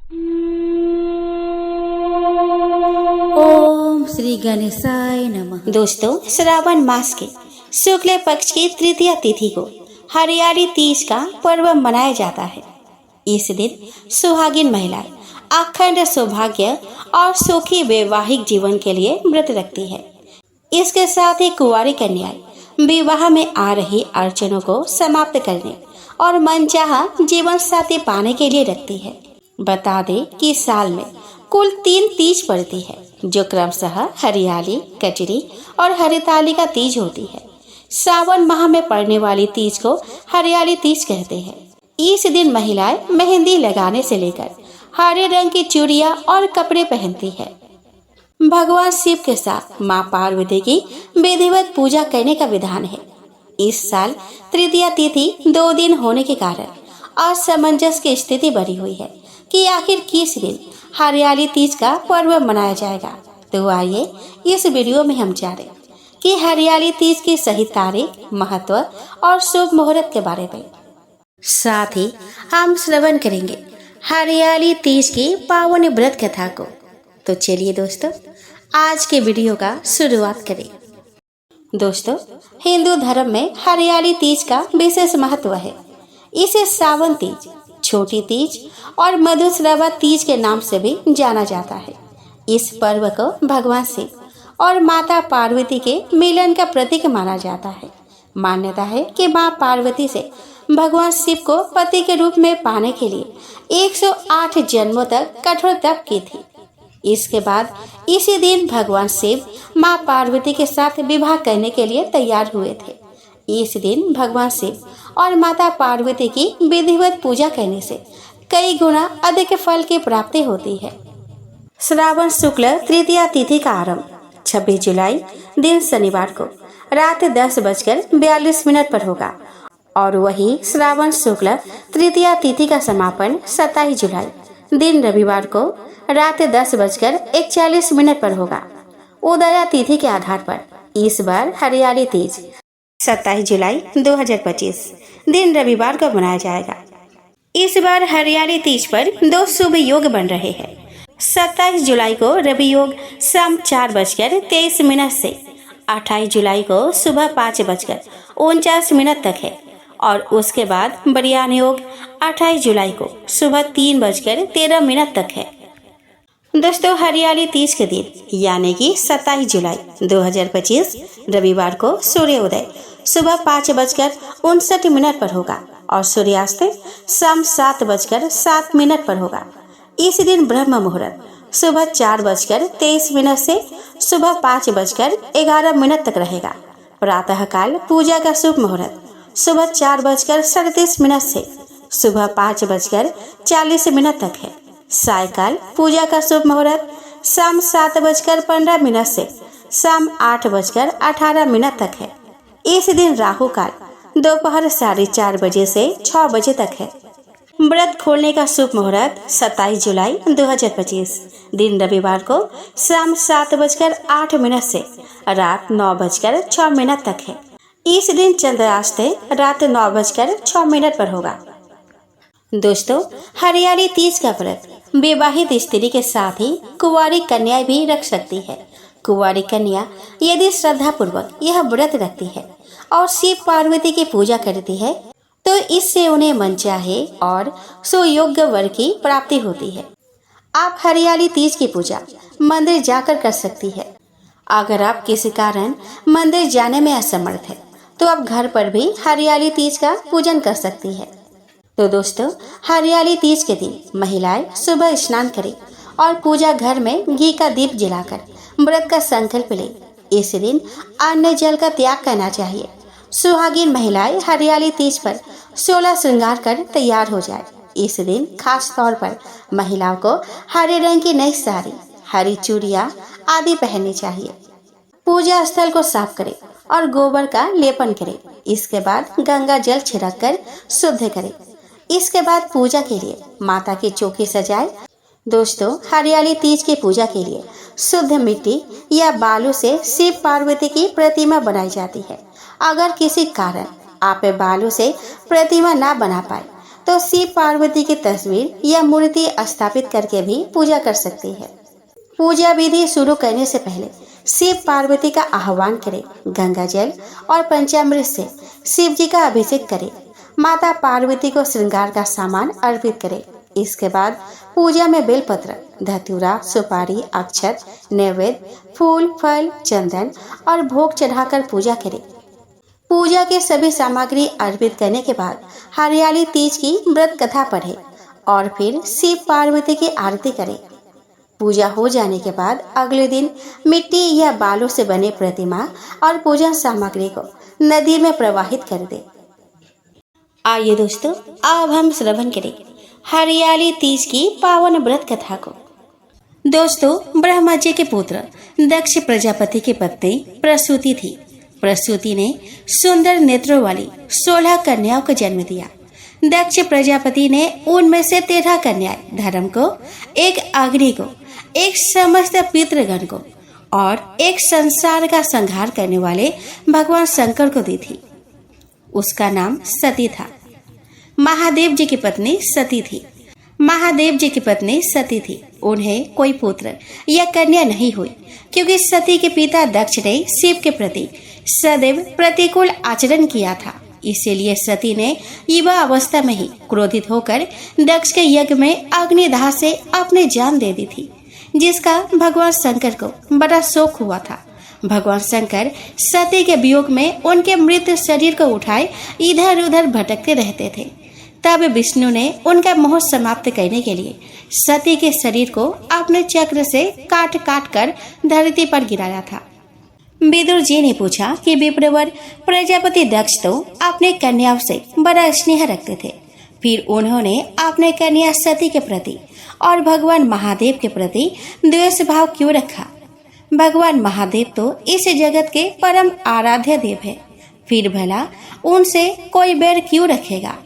ओम श्री गणेशाय नमः। दोस्तों, श्रावण मास के शुक्ल पक्ष की तृतीया तिथि को हरियाली तीज का पर्व मनाया जाता है। इस दिन सुहागिन महिलाएं अखंड सौभाग्य और सुखी वैवाहिक जीवन के लिए व्रत रखती है। इसके साथ ही कुंवारी कन्याएं विवाह में आ रही अड़चनों को समाप्त करने और मनचाहा जीवन साथी पाने के लिए रखती है। बता दें कि साल में कुल 3 तीज पड़ती है, जो क्रमशः हरियाली, कजरी और हरितालिका तीज होती है। सावन माह में पड़ने वाली तीज को हरियाली तीज कहते हैं। इस दिन महिलाएं मेहंदी लगाने से लेकर हरे रंग की चूड़ियां और कपड़े पहनती है। भगवान शिव के साथ मां पार्वती की विधिवत पूजा करने का विधान है। इस साल तृतीया तिथि 2 दिन होने के कारण असमंजस की स्थिति बनी हुई है कि आखिर किस दिन हरियाली तीज का पर्व मनाया जाएगा। तो आइए इस वीडियो में हम जानें कि हरियाली तीज की सही तारीख, महत्व और शुभ मुहूर्त के बारे में। साथ ही हम श्रवण करेंगे हरियाली तीज की पावन व्रत कथा को। तो चलिए दोस्तों, आज के वीडियो का शुरुआत करें। दोस्तों, हिंदू धर्म में हरियाली तीज का विशेष महत्व है। इसे सावन तीज, छोटी तीज और मधुश्रवा तीज के नाम से भी जाना जाता है। इस पर्व को भगवान शिव और माता पार्वती के मिलन का प्रतीक माना जाता है। मान्यता है कि मां पार्वती से भगवान शिव को पति के रूप में पाने के लिए 108 जन्मों तक कठोर तप की थी। इसके बाद इसी दिन भगवान शिव मां पार्वती के साथ विवाह करने के लिए तैयार हुए थे। इस दिन भगवान शिव और माता पार्वती की विधिवत पूजा करने से कई गुना अधिक फल की प्राप्ति होती है। श्रावण शुक्ल तृतीया तिथि का आरंभ 26 जुलाई दिन शनिवार को रात 10:42 पर होगा और वही श्रावण शुक्ल तृतीया तिथि का समापन 27 जुलाई दिन रविवार को रात 10:41 पर होगा। उदया तिथि के आधार पर इस बार हरियाली तीज 27 जुलाई 2025 दिन रविवार को मनाया जाएगा। इस बार हरियाली तीज पर 2 शुभ योग बन रहे हैं। 27 जुलाई को रवि योग शाम 4:23 से 28 जुलाई को सुबह 5:49 तक है और उसके बाद बरियान योग 28 जुलाई को सुबह 3:13 तक है। दोस्तों, हरियाली तीज के दिन यानी कि 27 जुलाई 2025 रविवार को सूर्योदय सुबह 5:59 पर होगा और सूर्यास्त शाम 7:07 पर होगा। इस दिन ब्रह्म मुहूर्त सुबह 4:23 से सुबह 5:11 तक रहेगा। प्रातः काल पूजा का शुभ मुहूर्त सुबह 4:37 से सुबह 5:40 तक है। सायकाल पूजा का शुभ मुहूर्त शाम 7:15 से शाम 8:18 तक है। इस दिन राहु काल दोपहर 4:30 बजे से 6 बजे तक है। व्रत खोलने का शुभ मुहूर्त 27 जुलाई 2025 दिन रविवार को शाम 7:08 से रात 9:06 तक है। इस दिन चंद्रास्त रात 9:06 पर होगा। दोस्तों, हरियाली तीज का व्रत विवाहित स्त्री के साथ ही कुंवारी कन्या भी रख सकती है। कुंवारी कन्या यदि श्रद्धा पूर्वक यह व्रत रखती है और शिव पार्वती की पूजा करती है तो इससे उन्हें मनचाहे और सुयोग्य वर की प्राप्ति होती है। आप हरियाली तीज की पूजा मंदिर जाकर कर सकती है। अगर आप किसी कारण मंदिर जाने में असमर्थ है तो आप घर पर भी हरियाली तीज का पूजन कर सकती है। तो दोस्तों, हरियाली तीज के दिन महिलाएं सुबह स्नान करें और पूजा घर में घी का दीप जलाकर व्रत का संकल्प लें। इस दिन अन्न जल का त्याग करना चाहिए। सुहागिन महिलाएं हरियाली तीज पर 16 श्रृंगार कर तैयार हो जाए। इस दिन खास तौर पर महिलाओं को हरे रंग की नई साड़ी, हरी चूड़ियां आदि पहननी चाहिए। पूजा स्थल को साफ करें और गोबर का लेपन करें। इसके बाद गंगा जल छिड़क कर शुद्ध करें। इसके बाद पूजा के लिए माता की चौकी सजाएं। दोस्तों, हरियाली तीज की पूजा के लिए शुद्ध मिट्टी या बालू से शिव पार्वती की प्रतिमा बनाई जाती है। अगर किसी कारण आप बालू से प्रतिमा ना बना पाए तो शिव पार्वती की तस्वीर या मूर्ति स्थापित करके भी पूजा कर सकती है। पूजा विधि शुरू करने से पहले शिव पार्वती का आह्वान करें, गंगा जल और पंचामृत से शिव जी का अभिषेक करें, माता पार्वती को श्रृंगार का सामान अर्पित करें। इसके बाद पूजा में बेलपत्र, धतूरा, सुपारी, अक्षत, नैवेद्य, फूल, फल, चंदन और भोग चढ़ाकर पूजा करें। पूजा के सभी सामग्री अर्पित करने के बाद हरियाली तीज की व्रत कथा पढ़े और फिर शिव पार्वती की आरती करें। पूजा हो जाने के बाद अगले दिन मिट्टी या बालू से बने प्रतिमा और पूजन सामग्री को नदी में प्रवाहित कर दे। आइए दोस्तों, अब हम श्रवण करें हरियाली तीज की पावन व्रत कथा को। दोस्तों, ब्रह्मा जी के पुत्र दक्ष प्रजापति की पत्नी प्रसूति थी। प्रसूति ने सुंदर नेत्रों वाली 16 कन्याओं को जन्म दिया। दक्ष प्रजापति ने उनमें से 13 कन्याएं धर्म को, एक अग्नि को, एक समस्त पितृगण को और एक संसार का संहार करने वाले भगवान शंकर को दी थी। उसका नाम सती था। महादेव जी की पत्नी सती थी। उन्हें कोई पुत्र या कन्या नहीं हुई, क्योंकि सती के पिता दक्ष ने शिव के प्रति सदैव प्रतिकूल आचरण किया था। इसीलिए सती ने युवा अवस्था में ही क्रोधित होकर दक्ष के यज्ञ में अग्निदाह से अपनी जान दे दी थी, जिसका भगवान शंकर को बड़ा शोक हुआ था। भगवान शंकर सती के वियोग में उनके मृत शरीर को उठाए इधर उधर भटकते रहते थे। तब विष्णु ने उनका मोह समाप्त करने के लिए सती के शरीर को अपने चक्र से काट काट कर धरती पर गिराया था। विदुर जी ने पूछा कि विप्रवर प्रजापति दक्ष तो अपने कन्याओं से बड़ा स्नेह रखते थे, फिर उन्होंने अपने कन्या सती के प्रति और भगवान महादेव के प्रति द्वेष भाव क्यों रखा? भगवान महादेव तो इस जगत के परम आराध्य देव है, फिर भला उनसे कोई बैर क्यों रखेगा?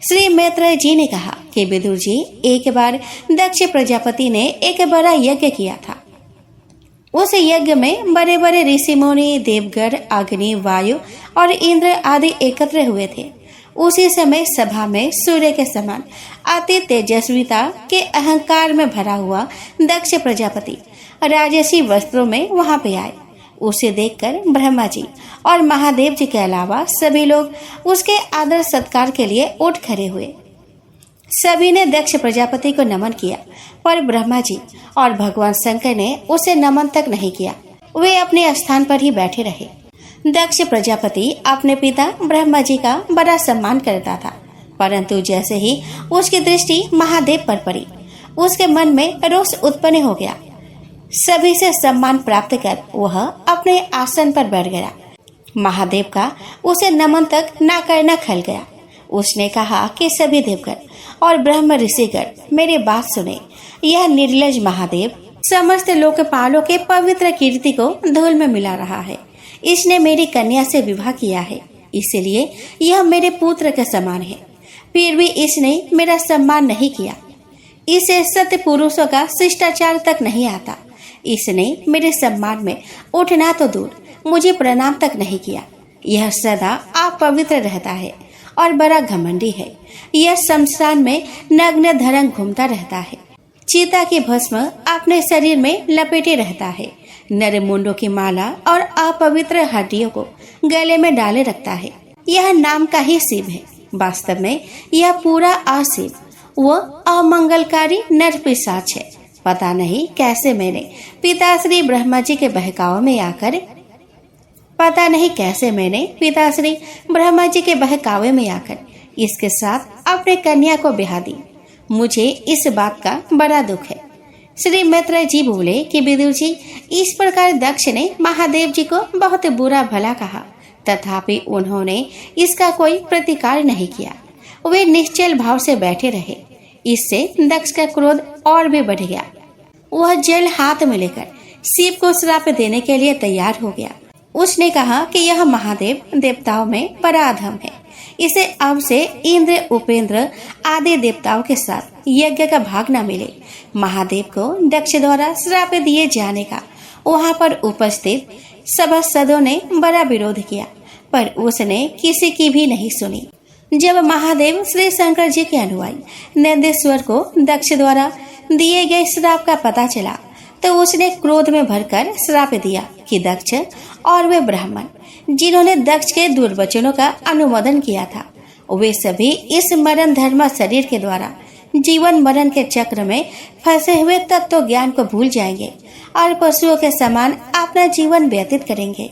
श्री मैत्रेय जी ने कहा कि विदुर जी, एक बार दक्ष प्रजापति ने एक बड़ा यज्ञ किया था। उस यज्ञ में बड़े बड़े ऋषि मुनि, देवगण, अग्नि, वायु और इंद्र आदि एकत्र हुए थे। उसी समय सभा में सूर्य के समान अति तेजस्विता के अहंकार में भरा हुआ दक्ष प्रजापति राजसी वस्त्रों में वहां पे आए। उसे देखकर ब्रह्मा जी और महादेव जी के अलावा सभी लोग उसके आदर सत्कार के लिए उठ खड़े हुए। सभी ने दक्ष प्रजापति को नमन किया, पर ब्रह्मा जी और भगवान शंकर ने उसे नमन तक नहीं किया। वे अपने स्थान पर ही बैठे रहे। दक्ष प्रजापति अपने पिता ब्रह्मा जी का बड़ा सम्मान करता था, परंतु जैसे ही उसकी दृष्टि महादेव पर पड़ी, उसके मन में रोष उत्पन्न हो गया। सभी से सम्मान प्राप्त कर वह अपने आसन पर बैठ गया। महादेव का उसे नमन तक न करना खल गया। उसने कहा कि सभी देवगण और ब्रह्म ऋषिगण मेरी बात सुने। यह निर्लज महादेव समस्त लोकपालों के पवित्र कीर्ति को धूल में मिला रहा है। इसने मेरी कन्या से विवाह किया है, इसलिए यह मेरे पुत्र के समान है, फिर भी इसने मेरा सम्मान नहीं किया। इसे सत्य पुरुषों का शिष्टाचार तक नहीं आता। इसने मेरे सम्मान में उठना तो दूर, मुझे प्रणाम तक नहीं किया। यह सदा अपवित्र रहता है और बड़ा घमंडी है। यह शमशान में नग्न धरंग घूमता रहता है। चीता की भस्म अपने शरीर में लपेटे रहता है। नर मुंडों की माला और अपवित्र हड्डियों को गले में डाले रखता है। यह नाम का ही शिव है, वास्तव में यह पूरा अशिव वो अमंगलकारी नर पिशाच है। पता नहीं कैसे मैंने पिताश्री ब्रह्मा जी के बहकावे में आकर इसके साथ अपने कन्या को ब्याह दी। मुझे इस बात का बड़ा दुख है। श्री मैत्रेय जी बोले कि विदुर जी, इस प्रकार दक्ष ने महादेव जी को बहुत बुरा भला कहा, तथापि उन्होंने इसका कोई प्रतिकार नहीं किया। वे निश्चल भाव से बैठे रहे। इससे दक्ष का क्रोध और भी बढ़ गया। वह जल हाथ में लेकर शिव को श्राप देने के लिए तैयार हो गया। उसने कहा कि यह महादेव देवताओं में बड़ा अधम है। इसे अब से इंद्र, उपेंद्र आदि देवताओं के साथ यज्ञ का भाग न मिले। महादेव को दक्ष द्वारा श्राप दिए जाने का वहां पर उपस्थित सभासदों ने बड़ा विरोध किया, पर उसने किसी की भी नहीं सुनी। जब महादेव श्री शंकर जी के अनुयायी नंदीश्वर को दक्ष द्वारा दिए गए श्राप का पता चला तो उसने क्रोध में भरकर श्राप दिया कि दक्ष और वे ब्राह्मण जिन्होंने दक्ष के दुर्वचनों का अनुमोदन किया था, वे सभी इस मरण धर्म शरीर के द्वारा जीवन मरण के चक्र में फंसे हुए तत्व ज्ञान को भूल जाएंगे और पशुओं के समान अपना जीवन व्यतीत करेंगे।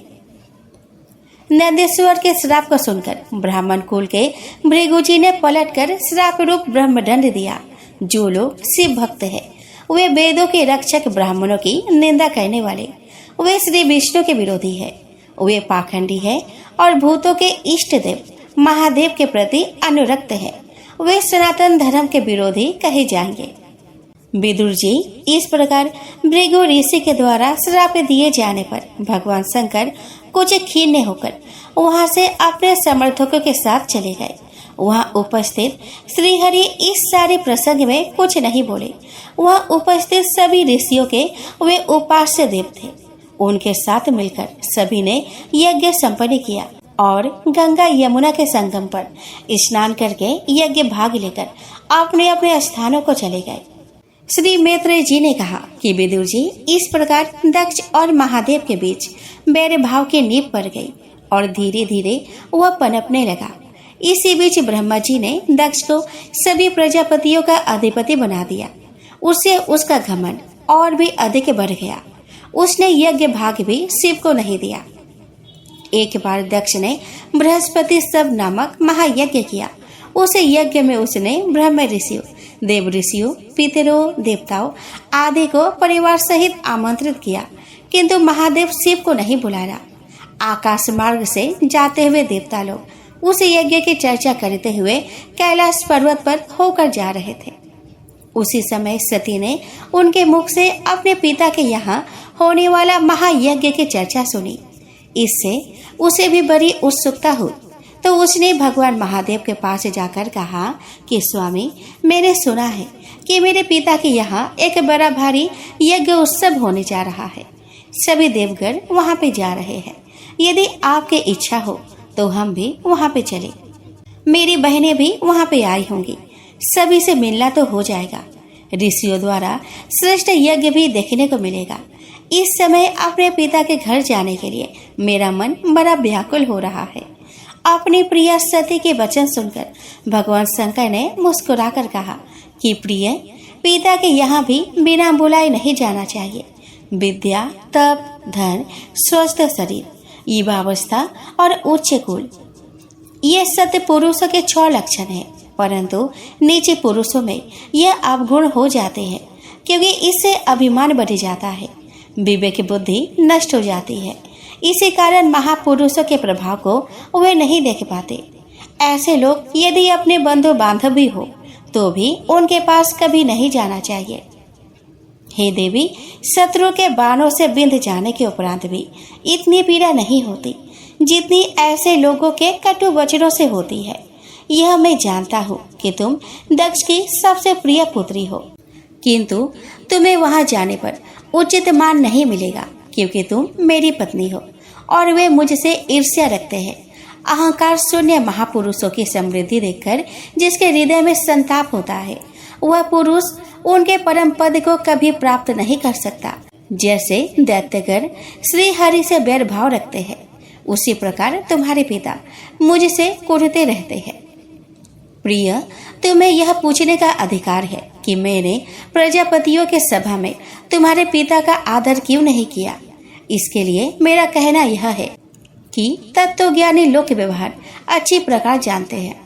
नंदीश्वर के श्राप को सुनकर ब्राह्मण कुल के भृगु जी ने पलटकर श्राप रूप ब्रह्मदंड दिया। जो लोग शिव भक्त है, वे वेदों के रक्षक ब्राह्मणों की निंदा करने वाले, वे श्री विष्णु के विरोधी है, वे पाखंडी है और भूतों के इष्ट देव महादेव के प्रति अनुरक्त है, वे सनातन धर्म के विरोधी कहे जाएंगे। विदुर जी इस प्रकार भृगु ऋषि के द्वारा श्राप दिए जाने पर भगवान शंकर कुछ खीने होकर वहां से अपने समर्थकों के साथ चले गए। वहां उपस्थित श्रीहरि इस सारे प्रसंग में कुछ नहीं बोले। वहां उपस्थित सभी ऋषियों के वे उपास्य देव थे। उनके साथ मिलकर सभी ने यज्ञ संपन्न किया और गंगा यमुना के संगम पर स्नान करके यज्ञ भाग लेकर अपने अपने स्थानों को चले गए। श्री मैत्रेय जी ने कहा कि विदुर जी इस प्रकार दक्ष और महादेव के बीच बैर भाव की नींव पड़ गई और धीरे धीरे वह पनपने लगा। इसी बीच ब्रह्मा जी ने दक्ष को सभी प्रजापतियों का अधिपति बना दिया। उससे उसका घमंड और भी अधिक बढ़ गया। उसने यज्ञ भाग भी शिव को नहीं दिया। एक बार दक्ष ने बृहस्पति सब नामक महायज्ञ किया। उस यज्ञ में उसने ब्रह्म ऋषियों, देव ऋषियों, पितरों, देवताओं आदि को परिवार सहित आमंत्रित किया, किंतु महादेव शिव को नहीं बुलाया। आकाश मार्ग से जाते हुए देवता लोग उस यज्ञ की चर्चा करते हुए कैलाश पर्वत पर होकर जा रहे थे। उसी समय सती ने उनके मुख से अपने पिता के यहाँ होने वाला महायज्ञ की चर्चा सुनी। इससे उसे भी बड़ी उत्सुकता हुई, तो उसने भगवान महादेव के पास जाकर कहा कि स्वामी, मैंने सुना है कि मेरे पिता के यहाँ एक बड़ा भारी यज्ञ उत्सव होने जा रहा है। सभी देवगण वहाँ पे जा रहे हैं। यदि आपकी इच्छा हो तो हम भी वहाँ पे चले। मेरी बहनें भी वहाँ पे आई होंगी। सभी से मिलना तो हो जाएगा। ऋषियों द्वारा श्रेष्ठ यज्ञ भी देखने को मिलेगा। इस समय अपने पिता के घर जाने के लिए मेरा मन बड़ा व्याकुल हो रहा है। अपनी प्रिय सती के वचन सुनकर भगवान शंकर ने मुस्कुराकर कहा कि प्रिय, पिता के यहाँ भी बिना बुलाए नहीं जाना चाहिए। विद्या, तप, धन, स्वस्थ शरीर, युवावस्था और उच्च कुल, ये सत्य पुरुषों के 6 लक्षण हैं, परंतु नीचे पुरुषों में यह अवगुण हो जाते हैं, क्योंकि इससे अभिमान बढ़ जाता है, विवेक बुद्धि नष्ट हो जाती है। इसी कारण महापुरुषों के प्रभाव को वे नहीं देख पाते। ऐसे लोग यदि अपने बंधु बांधव भी हो तो भी उनके पास कभी नहीं जाना चाहिए। हे देवी, शत्रु के बाणों से बिंध जाने के उपरांत भी इतनी पीड़ा नहीं होती जितनी ऐसे लोगों के कटु वचनों से होती है। यह मैं जानता हूँ कि तुम दक्ष की सबसे प्रिय पुत्री हो, किंतु तुम्हें वहां जाने पर उचित मान नहीं मिलेगा, क्योंकि तुम मेरी पत्नी हो और वे मुझसे ईर्ष्या रखते हैं। अहंकार शून्य महापुरुषों की समृद्धि देखकर जिसके हृदय में संताप होता है, वह पुरुष उनके परम पद को कभी प्राप्त नहीं कर सकता। जैसे दैत्यगण श्री हरि से बैर भाव रखते हैं, उसी प्रकार तुम्हारे पिता मुझसे कुढ़ते रहते हैं। प्रिय, तुम्हें यह पूछने का अधिकार है कि मैंने प्रजापतियों के सभा में तुम्हारे पिता का आदर क्यों नहीं किया। इसके लिए मेरा कहना यह है कि तत्वज्ञानी लोक व्यवहार अच्छी प्रकार जानते हैं।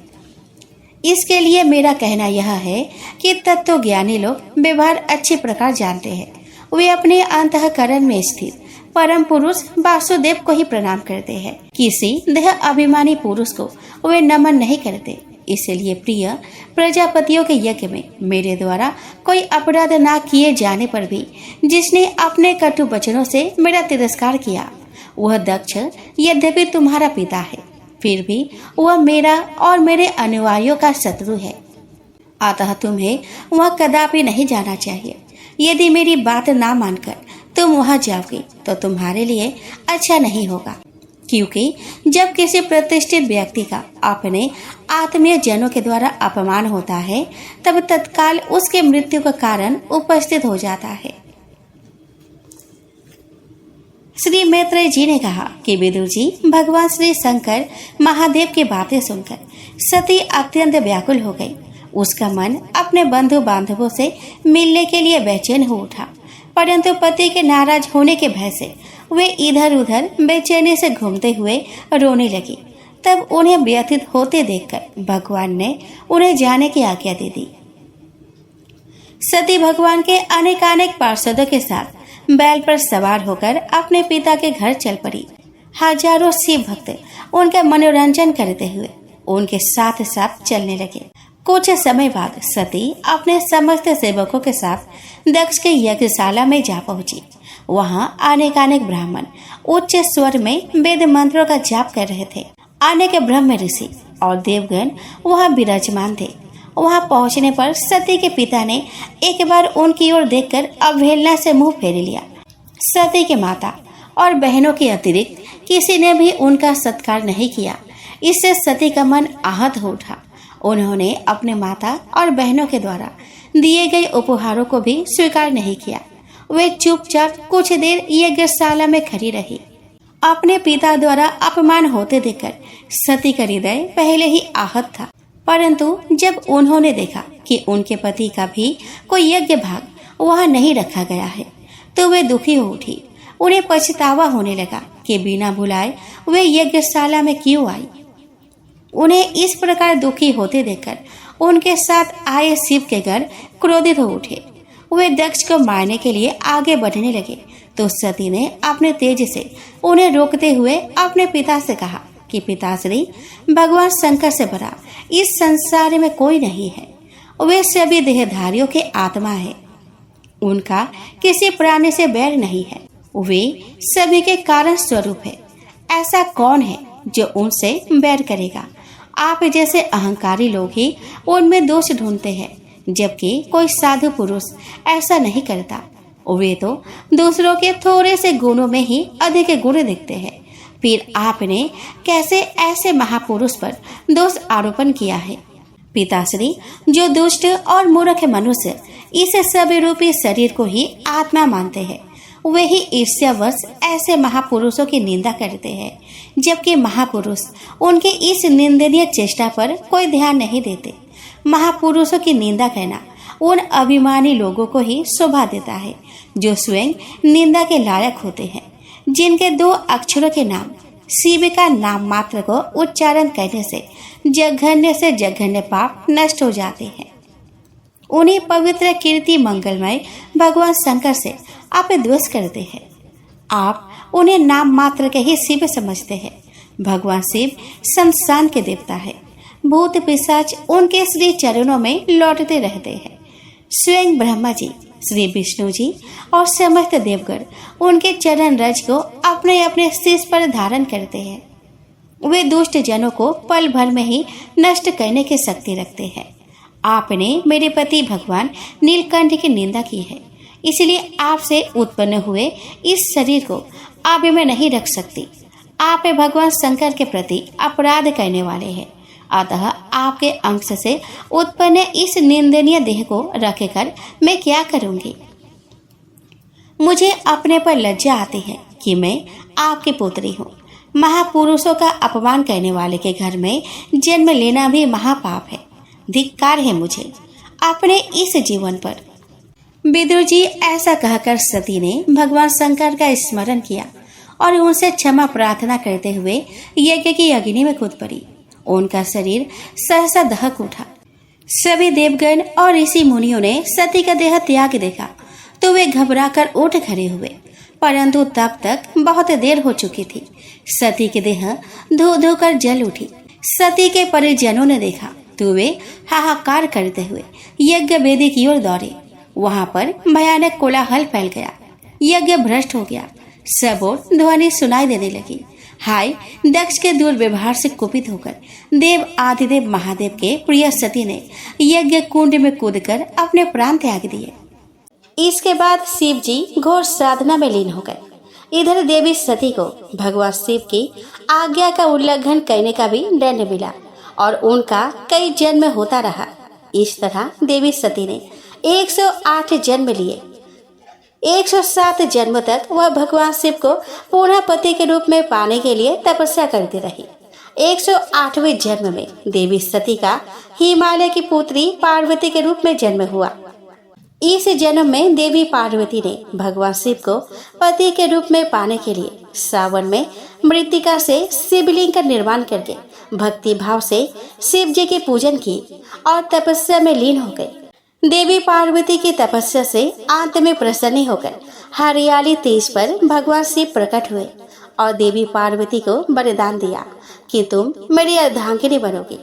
इसके लिए मेरा कहना यह है कि तत्वज्ञानी लोग व्यवहार अच्छी प्रकार जानते हैं। वे अपने अंतःकरण में स्थित परम पुरुष वासुदेव को ही प्रणाम करते हैं। किसी देह अभिमानी पुरुष को वे नमन नहीं करते। इसलिए प्रिय, प्रजापतियों के यज्ञ में मेरे द्वारा कोई अपराध ना किए जाने पर भी जिसने अपने कटु वचनों से मेरा तिरस्कार किया, वह दक्ष यद्यपि तुम्हारा पिता है, फिर भी वह मेरा और मेरे अनुयायियों का शत्रु है। अतः तुम्हें वह कदापि नहीं जाना चाहिए। यदि मेरी बात ना मानकर तुम वहां जाओगे तो तुम्हारे लिए अच्छा नहीं होगा। क्योंकि जब किसी प्रतिष्ठित व्यक्ति का अपने आत्मीय जनों के द्वारा अपमान होता है तब तत्काल उसके मृत्यु का कारण उपस्थित हो जाता है। श्री मैत्रेय जी ने कहा कि विदुर जी भगवान श्री शंकर महादेव की बातें सुनकर सती अत्यंत व्याकुल हो गई। उसका मन अपने बंधु बांधवों से मिलने के लिए बेचैन हो उठा, परंतु पति के नाराज होने के भय से वे इधर उधर बेचैनी से घूमते हुए रोने लगी। तब उन्हें व्यथित होते देखकर भगवान ने उन्हें जाने की आज्ञा दे दी। सती भगवान के अनेकानेक पार्षदों के साथ बैल पर सवार होकर अपने पिता के घर चल पड़ी। हजारों शिव भक्त उनका मनोरंजन करते हुए उनके साथ साथ चलने लगे। कुछ समय बाद सती अपने समस्त सेवकों के साथ दक्ष के यज्ञशाला में जा पहुंची। वहां अनेकानेक ब्राह्मण उच्च स्वर में वेद मंत्रों का जाप कर रहे थे। अनेक ब्रह्म ऋषि और देवगण वहां विराजमान थे। वहां पहुंचने पर सती के पिता ने एक बार उनकी ओर देखकर अवहेलना से मुंह फेर लिया। सती के माता और बहनों के अतिरिक्त किसी ने भी उनका सत्कार नहीं किया। इससे सती का मन आहत हो उठा। उन्होंने अपने माता और बहनों के द्वारा दिए गए उपहारों को भी स्वीकार नहीं किया। वे चुपचाप कुछ देर यज्ञशाला में खड़ी रही। अपने पिता द्वारा अपमान होते देखकर सती का हृदय पहले ही आहत था, परंतु जब उन्होंने देखा कि उनके पति का भी कोई यज्ञ भाग वहां नहीं रखा गया है तो वे दुखी हो उठी। उन्हें पछतावा होने लगा कि बिना बुलाए वे यज्ञशाला में क्यों आई। उन्हें इस प्रकार दुखी होते देखकर उनके साथ आए शिव के घर क्रोधित हो उठे। वे दक्ष को मारने के लिए आगे बढ़ने लगे तो सती ने अपने तेज से उन्हें रोकते हुए अपने पिता से कहा कि पिताश्री, भगवान शंकर से बड़ा इस संसार में कोई नहीं है। वे सभी देहधारियों के आत्मा है। उनका किसी प्राणी से बैर नहीं है। वे सभी के कारण स्वरूप है। ऐसा कौन है जो उनसे बैर करेगा? आप जैसे अहंकारी लोग ही उनमें दोष ढूंढते हैं, जबकि कोई साधु पुरुष ऐसा नहीं करता। वे तो दूसरों के थोड़े से गुणों में ही अधिक गुण दिखते हैं। फिर आपने कैसे ऐसे महापुरुष पर दोष आरोपण किया है? पिताश्री, जो दुष्ट और मूर्ख मनुष्य इस सभी रूपी शरीर को ही आत्मा मानते हैं, वे ही ईर्ष्यावश ऐसे महापुरुषों की निंदा करते हैं, जबकि महापुरुष उनके इस निंदनीय चेष्टा पर कोई ध्यान नहीं देते। महापुरुषों की निंदा करना उन अभिमानी लोगों को ही शोभा देता है जो स्वयं निंदा के लायक होते हैं, जिनके 2 अक्षरों के नाम शिव का नाम मात्र को उच्चारण करने से जघन्य पाप नष्ट हो जाते हैं। उन्हीं पवित्र कीर्ति मंगलमय भगवान शंकर से आप द्वेष करते हैं। आप उन्हें नाम मात्र के ही शिव समझते हैं। भगवान शिव शमशान के देवता है। भूत पिशाच उनके श्री चरणों में लौटते रहते हैं। स्वयं ब्रह्मा जी, श्री विष्णु जी और समस्त देवगण उनके चरण रज को अपने अपने शीश पर धारण करते हैं। वे दुष्ट जनों को पल भर में ही नष्ट करने की शक्ति रखते हैं। आपने मेरे पति भगवान नीलकंठ की निंदा की है, इसलिए आपसे उत्पन्न हुए इस शरीर को आप में नहीं रख सकती। आप भगवान शंकर के प्रति अपराध करने वाले हैं, अतः आपके अंश से उत्पन्न इस निंदनीय देह को रखकर मैं क्या करूंगी? मुझे अपने पर लज्जा आती है कि मैं आपकी पुत्री हूँ। महापुरुषों का अपमान करने वाले के घर में जन्म लेना भी महापाप है। धिक्कार है मुझे अपने इस जीवन पर। विदुर जी ऐसा कहकर सती ने भगवान शंकर का स्मरण किया और उनसे क्षमा प्रार्थना करते हुए यज्ञ की अग्नि में कूद पड़ी। उनका शरीर सहसा दहक उठा। सभी देवगण और ऋषि मुनियों ने सती का देह त्याग देखा तो वे घबराकर उठ खड़े हुए, परंतु तब तक बहुत देर हो चुकी थी। सती के देह धो धो कर जल उठी। सती के परिजनों ने देखा तो वे हाहाकार करते हुए यज्ञ वेदी की ओर दौड़े। वहां पर भयानक कोलाहल फैल गया। यज्ञ भ्रष्ट हो गया। सब ओर ध्वनि सुनाई देने लगी। हाय, दक्ष के दुर्व्यवहार से कुपित होकर देव आदिदेव महादेव के प्रिय सती ने यज्ञ कुंड में कूदकर अपने प्राण त्याग दिए। इसके बाद शिव जी घोर साधना में लीन हो गए। इधर देवी सती को भगवान शिव की आज्ञा का उल्लंघन करने का भी दंड मिला और उनका कई जन्म होता रहा। इस तरह देवी सती ने 108 जन्म लिए। 107 जन्म तक वह भगवान शिव को पुनः पति के रूप में पाने के लिए तपस्या करती रही। 108वें जन्म में देवी सती का हिमालय की पुत्री पार्वती के रूप में जन्म हुआ। इस जन्म में देवी पार्वती ने भगवान शिव को पति के रूप में पाने के लिए सावन में मृत्तिका से शिवलिंग का निर्माण करके भक्ति भाव से शिव जी की पूजन की और तपस्या में लीन हो गए। देवी पार्वती की तपस्या से अंत में प्रसन्न होकर हरियाली तीज पर भगवान शिव प्रकट हुए और देवी पार्वती को वरदान दिया कि तुम मेरी अर्धांगिनी बनोगी।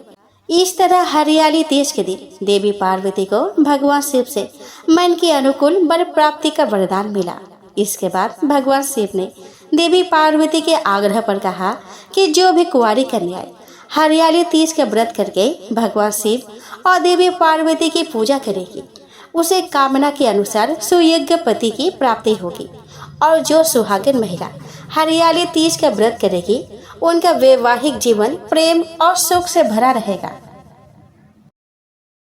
इस तरह हरियाली तीज के दिन देवी पार्वती को भगवान शिव से मन के अनुकूल वर प्राप्ति का वरदान मिला। इसके बाद भगवान शिव ने देवी पार्वती के आग्रह पर कहा कि जो भी कुंवारी कन्याएं हरियाली तीज का व्रत करके भगवान शिव और देवी पार्वती की पूजा करेगी उसे कामना के अनुसार सुयोग्य पति की प्राप्ति होगी और जो सुहागिन महिला हरियाली तीज का व्रत करेगी उनका वैवाहिक जीवन प्रेम और सुख से भरा रहेगा।